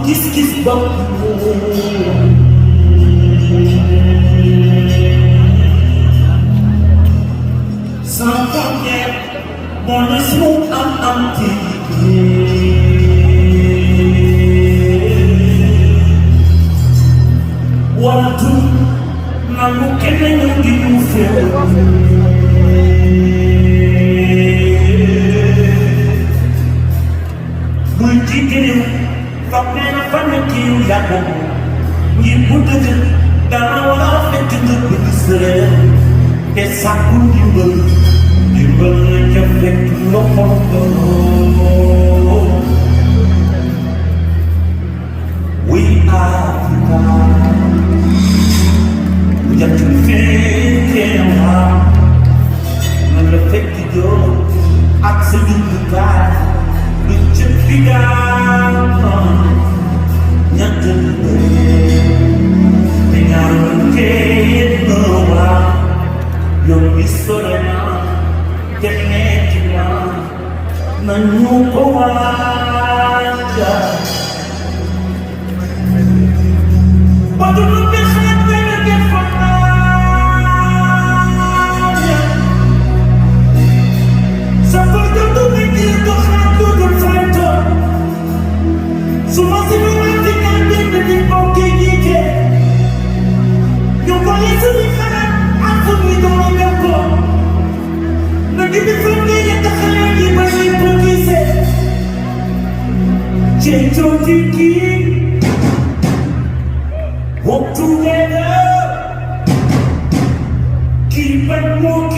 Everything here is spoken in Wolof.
gis-gis bopp sans frontière moo ne sunu am wantu nangu keneen ñu ngi ñu féew muy jigéen fam nee na fan kiiw yàgg ngir bu dëgg dana war a fekk nga bëgg sëree te sàkku ndimbal na ca fekk loxo we Africa jant fekkee waa na la fekk joo ak sa jumtukaay lu ca fi gaaw ñett lu bëri te ñaar kenn waa yow mi sore naa te metti naa nañu ko waajal ba du lu bi xaat benn defa sa fayda du mi ngir ko xaat du dul fayda su ma si lu wàtti ñaan benn di bokk jiite ñu ko li suñu xalaat ak suñu doon nekkoon na di bi fekk yi taxale yi ba ñuy ko gisee ceetoo di kii work together keep it moving